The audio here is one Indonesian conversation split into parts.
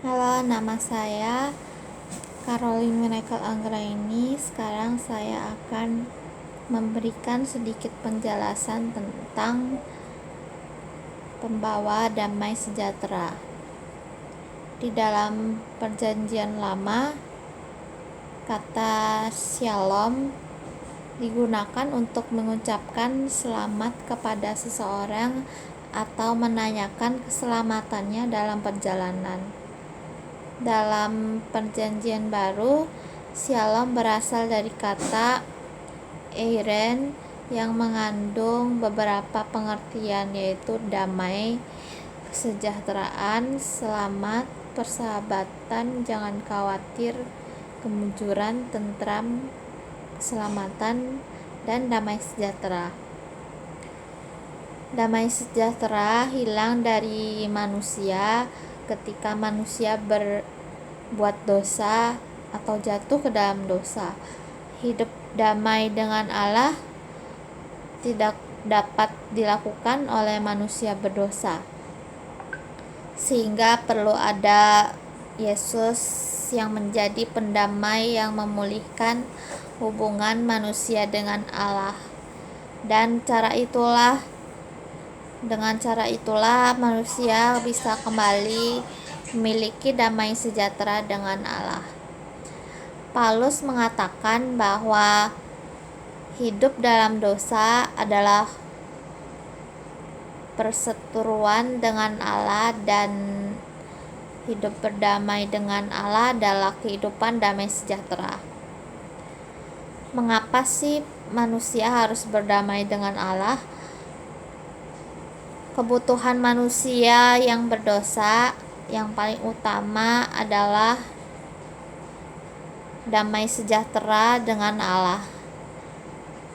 Halo, nama saya Caroline Michael Anggraini. Sekarang saya akan memberikan sedikit penjelasan tentang pembawa damai sejahtera. Di dalam Perjanjian Lama, kata Shalom digunakan untuk mengucapkan selamat kepada seseorang atau menanyakan keselamatannya dalam perjalanan. Dalam Perjanjian Baru, Shalom berasal dari kata Eiren yang mengandung beberapa pengertian, yaitu damai, kesejahteraan, selamat, persahabatan, jangan khawatir, kemujuran, tentram, keselamatan, dan damai sejahtera. Damai sejahtera hilang dari manusia ketika manusia berbuat dosa atau jatuh ke dalam dosa. Hidup damai dengan Allah tidak dapat dilakukan oleh manusia berdosa, sehingga perlu ada Yesus yang menjadi pendamai yang memulihkan hubungan manusia dengan Allah. Dan dengan cara itulah manusia bisa kembali memiliki damai sejahtera dengan Allah. Paulus mengatakan bahwa hidup dalam dosa adalah perseteruan dengan Allah, dan hidup berdamai dengan Allah adalah kehidupan damai sejahtera. Mengapa sih manusia harus berdamai dengan Allah? Kebutuhan manusia yang berdosa yang paling utama adalah damai sejahtera dengan Allah.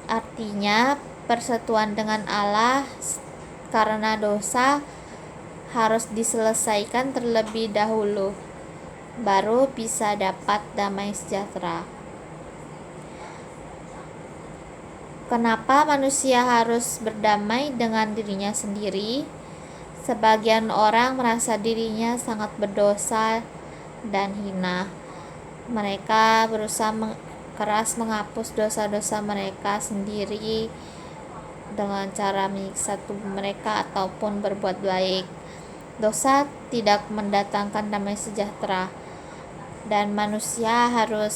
Artinya, persatuan dengan Allah karena dosa harus diselesaikan terlebih dahulu, baru bisa dapat damai sejahtera. Kenapa manusia harus berdamai dengan dirinya sendiri? Sebagian orang merasa dirinya sangat berdosa dan hina. Mereka berusaha keras menghapus dosa-dosa mereka sendiri dengan cara menyiksa tubuh mereka ataupun berbuat baik. Dosa tidak mendatangkan damai sejahtera, dan manusia harus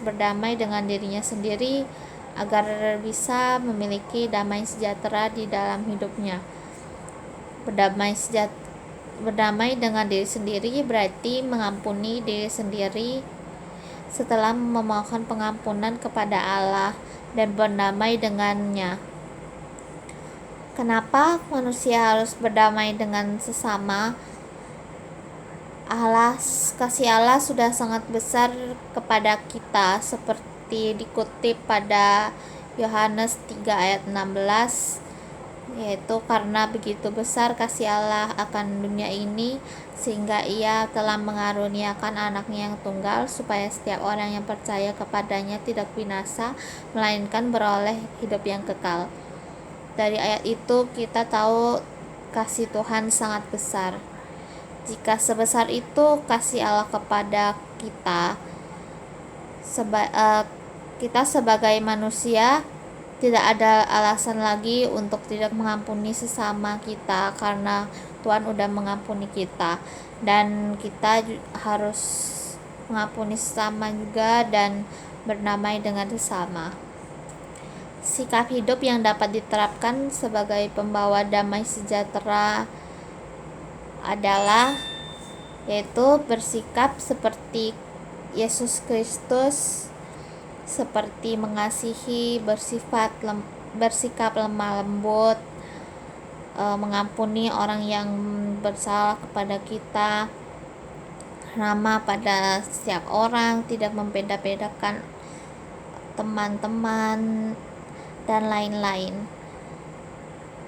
berdamai dengan dirinya sendiri agar bisa memiliki damai sejahtera di dalam hidupnya. Berdamai dengan diri sendiri berarti mengampuni diri sendiri setelah memohon pengampunan kepada Allah dan berdamai dengannya. Kenapa manusia harus berdamai dengan sesama? Kasih Allah sudah sangat besar kepada kita, seperti dikutip pada Yohanes 3 ayat 16, yaitu karena begitu besar kasih Allah akan dunia ini sehingga Ia telah mengaruniakan anaknya yang tunggal, supaya setiap orang yang percaya kepadanya tidak binasa, melainkan beroleh hidup yang kekal. Dari ayat itu kita tahu kasih Tuhan sangat besar. Jika sebesar itu kasih Allah kepada kita, kita sebagai manusia tidak ada alasan lagi untuk tidak mengampuni sesama kita, karena Tuhan udah mengampuni kita, dan kita harus mengampuni sesama juga dan berdamai dengan sesama. Sikap hidup yang dapat diterapkan sebagai pembawa damai sejahtera adalah yaitu bersikap seperti Yesus Kristus, seperti mengasihi, bersikap lemah lembut, mengampuni orang yang bersalah kepada kita, ramah pada setiap orang, tidak membeda-bedakan teman-teman, dan lain-lain.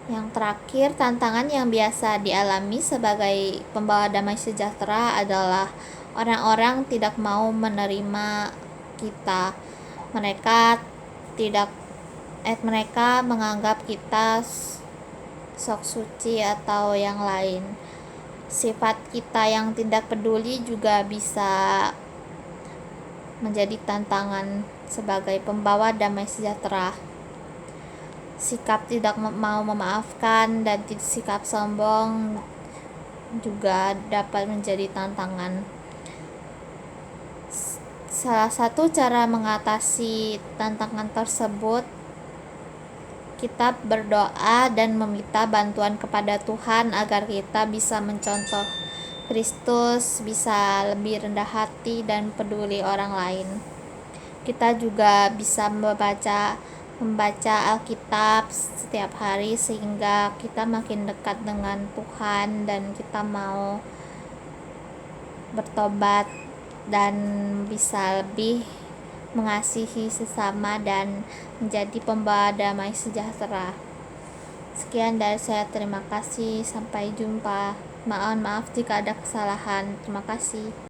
Yang terakhir, tantangan yang biasa dialami sebagai pembawa damai sejahtera adalah orang-orang tidak mau menerima kita. Mereka menganggap kita sok suci atau yang lain. Sifat kita yang tidak peduli juga bisa menjadi tantangan sebagai pembawa damai sejahtera. Sikap tidak mau memaafkan dan sikap sombong juga dapat menjadi tantangan. Salah satu cara mengatasi tantangan tersebut, kita berdoa dan meminta bantuan kepada Tuhan agar kita bisa mencontoh Kristus, bisa lebih rendah hati dan peduli orang lain. Kita juga bisa membaca Alkitab setiap hari sehingga kita makin dekat dengan Tuhan dan kita mau bertobat dan bisa lebih mengasihi sesama dan menjadi pembawa damai sejahtera. Sekian dari saya, terima kasih, sampai jumpa. Mohon maaf jika ada kesalahan. Terima kasih.